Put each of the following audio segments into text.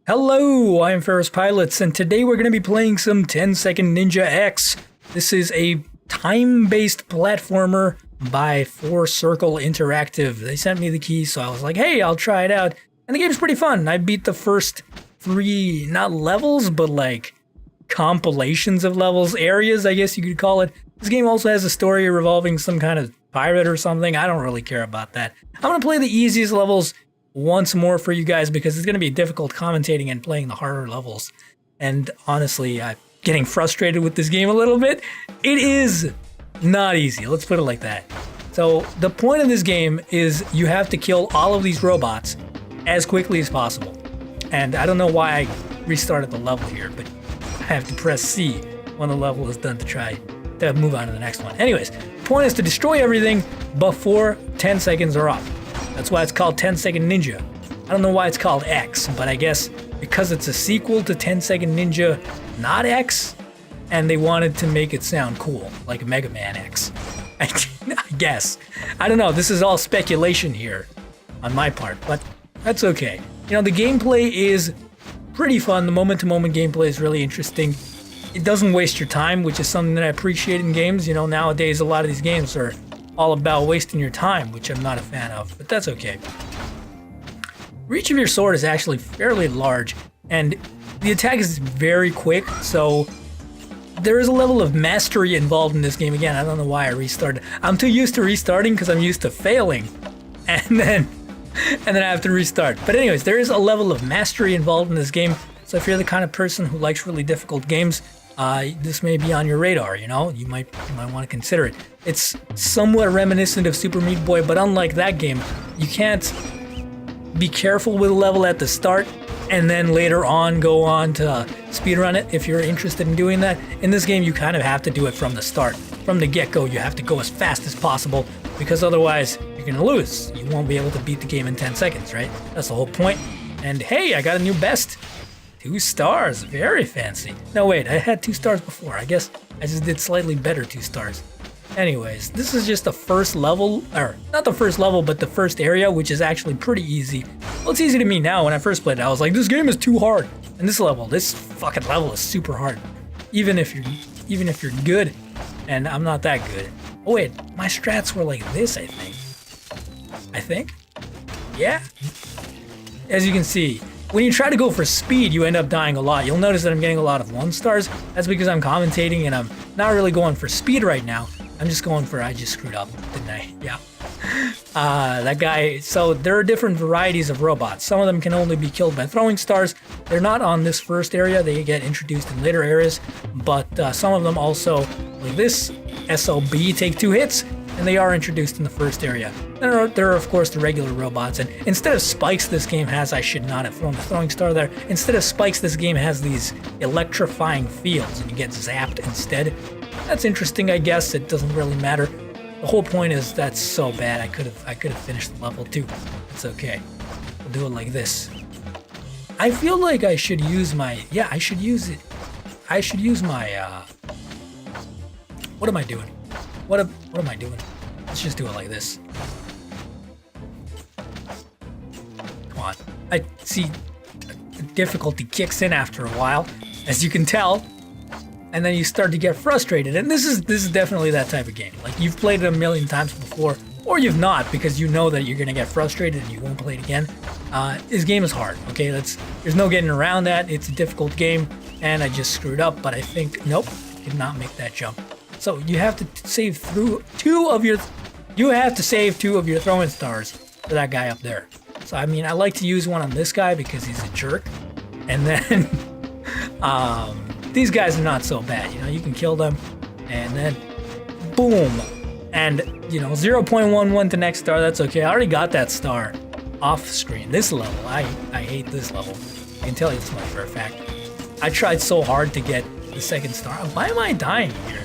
Hello, I'm FerrousPilot, and today we're going to be playing some 10-Second Ninja X. This is a time-based platformer by 4Circle Interactive. They sent me the key, so I was like, hey, I'll try it out. And the game's pretty fun. I beat the first 3, not levels, but like compilations of levels, areas, I guess you could call it. This game also has a story revolving some kind of pirate or something. I don't really care about that. I'm going to play the easiest levels once more for you guys because it's going to be difficult commentating and playing the harder levels. And honestly, I'm getting frustrated with this game a little bit. It is not easy, let's put it like that. So the point of this game is you have to kill all of these robots as quickly as possible. And I don't know why I restarted the level here, but I have to press C when the level is done to try to move on to the next one. Anyways, the point is to destroy everything before 10 seconds are up. That's why it's called 10-Second Ninja. I don't know why it's called X, but I guess because it's a sequel to 10-Second Ninja, not X, and they wanted to make it sound cool, like Mega Man X. I guess. I don't know, this is all speculation here on my part, but that's okay. You know, the gameplay is pretty fun. The moment-to-moment gameplay is really interesting. It doesn't waste your time, which is something that I appreciate in games. You know, nowadays a lot of these games are all about wasting your time, which I'm not a fan of, but that's okay. Reach of your sword is actually fairly large, and the attack is very quick, so there is a level of mastery involved in this game. Again, I don't know why I restarted. I'm too used to restarting because I'm used to failing, and then I have to restart. But anyways, there is a level of mastery involved in this game, so if you're the kind of person who likes really difficult games, this may be on your radar, you know? You might want to consider it. It's somewhat reminiscent of Super Meat Boy, but unlike that game, you can't be careful with a level at the start and then later on go on to speedrun it if you're interested in doing that. In this game, you kind of have to do it from the start. From the get-go, you have to go as fast as possible because otherwise you're going to lose. You won't be able to beat the game in 10 seconds, right? That's the whole point. And hey, I got a new best. 2 stars, very fancy. No, wait, I had 2 stars before. I guess I just did slightly better 2 stars. Anyways, this is just the first level, or not the first level, but the first area, which is actually pretty easy. Well, it's easy to me now. When I first played it, I was like, this game is too hard. And this fucking level is super hard. Even if you're good, and I'm not that good. Oh wait, my strats were like this, I think. Yeah. As you can see, when you try to go for speed, you end up dying a lot. You'll notice that I'm getting a lot of 1 stars. That's because I'm commentating and I'm not really going for speed right now. I'm just going for, I just screwed up, didn't I? Yeah. That guy, so there are different varieties of robots. Some of them can only be killed by throwing stars. They're not on this first area. They get introduced in later areas. But some of them also, like this SOB, take 2 hits. And they are introduced in the first area. There are of course the regular robots, and instead of spikes this game has, I should not have thrown the throwing star there, instead of spikes this game has these electrifying fields and you get zapped instead. That's interesting, I guess. It doesn't really matter. The whole point is that's so bad I could have finished the level too. It's okay. We'll do it like this. I feel like I should use my, yeah, I should use it. I should use my, what am I doing? What am I doing? Let's just do it like this. Come on. I see the difficulty kicks in after a while, as you can tell, and then you start to get frustrated. And this is definitely that type of game. Like, you've played it a million times before, or you've not because you know that you're gonna get frustrated and you won't play it again. This game is hard. Okay, there's no getting around that. It's a difficult game, and I just screwed up. But I think nope, did not make that jump. So you have to save through 2 of your throwing stars for that guy up there. So I mean, I like to use one on this guy because he's a jerk. And then these guys are not so bad, you know, you can kill them and then boom. And you know, 0.11 to next star, that's okay. I already got that star off screen. This level, I hate this level. I can tell you this much for a fact. I tried so hard to get the 2nd star. Why am I dying here?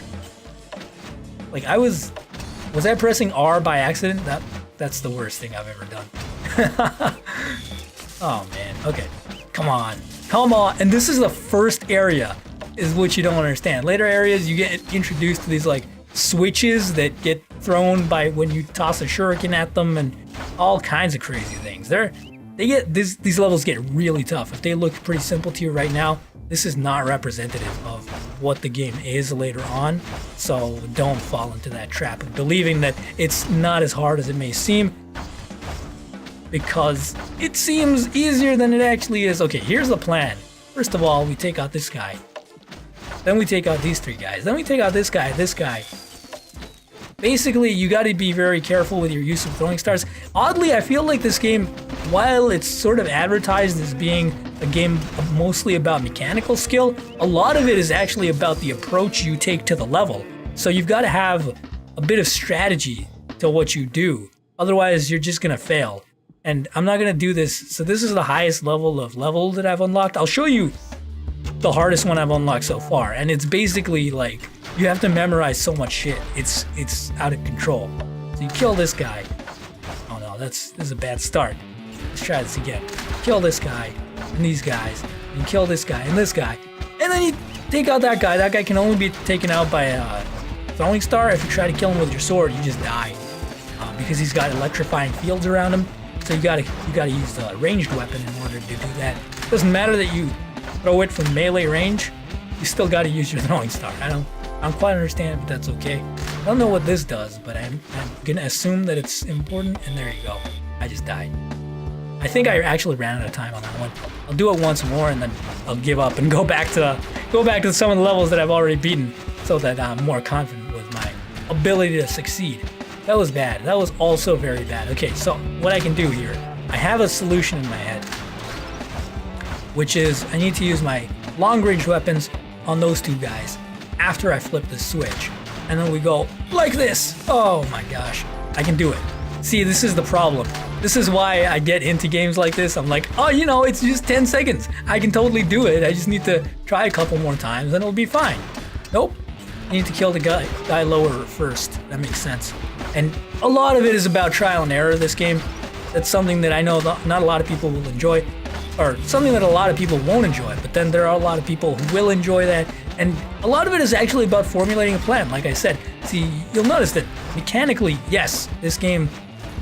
Like, was I pressing R by accident? That's the worst thing I've ever done. Oh man, okay. Come on. And this is the first area, is what you don't understand. Later areas, you get introduced to these like switches that get thrown by when you toss a shuriken at them and all kinds of crazy things. these levels get really tough. If they look pretty simple to you right now, this is not representative of what the game is later on. So don't fall into that trap of believing that it's not as hard as it may seem, because it seems easier than it actually is. Okay, here's the plan. First of all, we take out this guy. Then we take out these 3 guys. Then we take out this guy, this guy. Basically, you got to be very careful with your use of throwing stars. Oddly, I feel like this game, while it's sort of advertised as being a game mostly about mechanical skill, a lot of it is actually about the approach you take to the level. So you've got to have a bit of strategy to what you do. Otherwise, you're just going to fail. And I'm not going to do this. So this is the highest level of level that I've unlocked. I'll show you the hardest one I've unlocked so far. And it's basically like, you have to memorize so much shit. It's out of control. So you kill this guy. Oh no, this is a bad start. Let's try this again. Kill this guy and these guys. And kill this guy and this guy. And then you take out that guy. That guy can only be taken out by a throwing star. If you try to kill him with your sword, you just die. Because he's got electrifying fields around him. So you gotta use the ranged weapon in order to do that. It doesn't matter that you throw it from melee range. You still gotta use your throwing star. I don't quite understand, but that's okay. I don't know what this does, but I'm gonna assume that it's important, and there you go. I just died. I think I actually ran out of time on that one. I'll do it once more, and then I'll give up and go back to some of the levels that I've already beaten, so that I'm more confident with my ability to succeed. That was bad. That was also very bad. Okay, so what I can do here, I have a solution in my head, which is I need to use my long-range weapons on those 2 guys after I flip the switch. And then we go like this. Oh my gosh, I can do it. See, this is the problem. This is why I get into games like this. I'm like, oh, you know, it's just 10 seconds. I can totally do it. I just need to try a couple more times and it'll be fine. Nope. I need to kill the guy lower first. That makes sense. And a lot of it is about trial and error, this game. That's something that I know not a lot of people will enjoy, or something that a lot of people won't enjoy, but then there are a lot of people who will enjoy that. And a lot of it is actually about formulating a plan, like I said. See, you'll notice that mechanically, yes, this game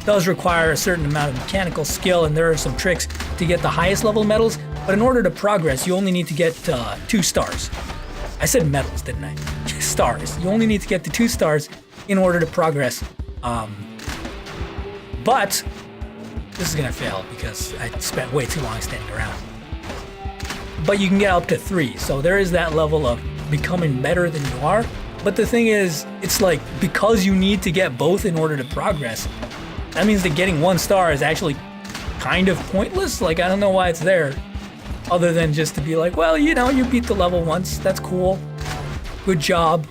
does require a certain amount of mechanical skill, and there are some tricks to get the highest level medals, but in order to progress, you only need to get 2 stars. I said medals, didn't I? Stars. You only need to get to 2 stars in order to progress. But this is gonna fail because I spent way too long standing around. But you can get up to 3, so there is that level of becoming better than you are. But the thing is, it's like, because you need to get both in order to progress, that means that getting 1 star is actually kind of pointless. Like, I don't know why it's there, other than just to be like, well, you know, you beat the level once, that's cool, good job.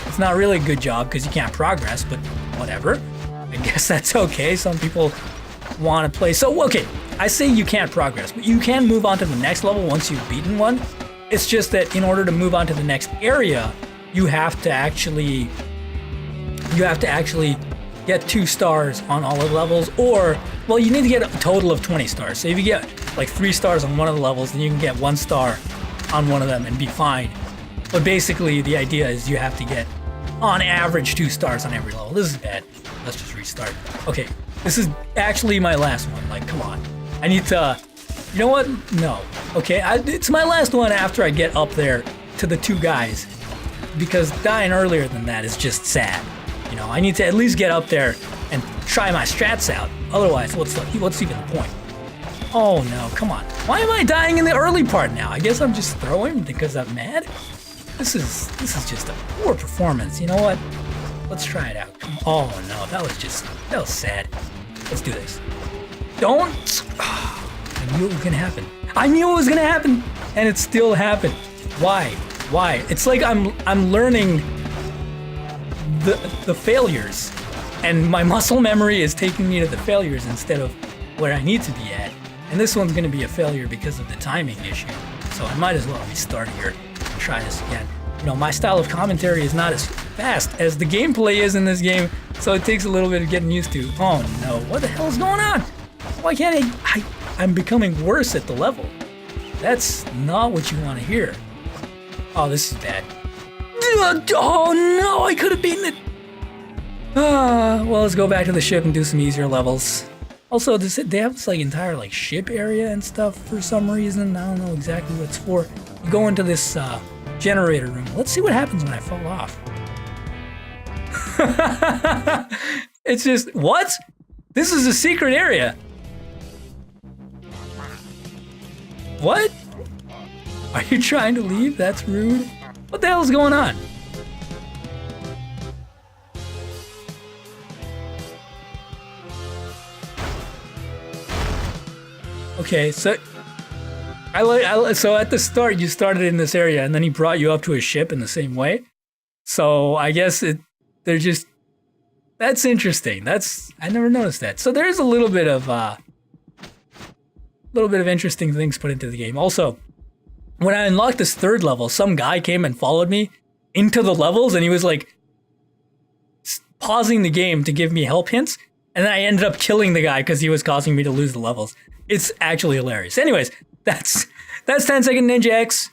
It's not really a good job because you can't progress, but whatever. I guess that's okay. Some people want to play. So, okay, I say you can't progress, but you can move on to the next level once you've beaten one. It's just that in order to move on to the next area, you have to actually get 2 stars on all the levels, or, well, you need to get a total of 20 stars. So if you get like 3 stars on one of the levels, then you can get 1 star on one of them and be fine. But basically, the idea is you have to get, on average, 2 stars on every level. This is bad. Let's just restart. Okay, this is actually my last one. Like, come on. I need to, you know what? No. Okay, it's my last one after I get up there to the 2 guys, because dying earlier than that is just sad. You know, I need to at least get up there and try my strats out. Otherwise, what's even the point? Oh no, come on. Why am I dying in the early part now? I guess I'm just throwing because I'm mad? This is just a poor performance. You know what? Let's try it out. Oh no, that was sad. Let's do this. Don't! I knew it was gonna happen. I knew it was gonna happen! And it still happened. Why? Why? It's like I'm learning the failures, and my muscle memory is taking me to the failures instead of where I need to be at. And this one's gonna be a failure because of the timing issue. So I might as well restart here and try this again. You know, my style of commentary is not as fast as the gameplay is in this game, so it takes a little bit of getting used to. Oh no, what the hell is going on? Why can't I'm becoming worse at the level. That's not what you want to hear. Oh, this is bad. Oh no, I could have beaten it. Well, let's go back to the ship and do some easier levels. Also, they have this like entire like ship area and stuff for some reason. I don't know exactly what it's for. You go into this generator room. Let's see what happens when I fall off. It's just, what? This is a secret area. What? Are you trying to leave? That's rude. What the hell is going on? Okay, so so at the start you started in this area, and then he brought you up to a ship in the same way. So I guess they're just, that's interesting. I never noticed that. So there's a little bit of interesting things put into the game. Also, when I unlocked this third level, some guy came and followed me into the levels, and he was like pausing the game to give me help hints, and then I ended up killing the guy because he was causing me to lose the levels. It's actually hilarious. Anyways, that's 10 Second Ninja X.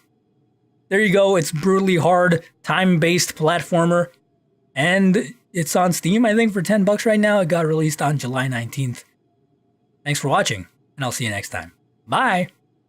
There you go. It's brutally hard, time-based platformer, and it's on Steam, I think, for $10 right now. It got released on July 19th. Thanks for watching, and I'll see you next time. Bye!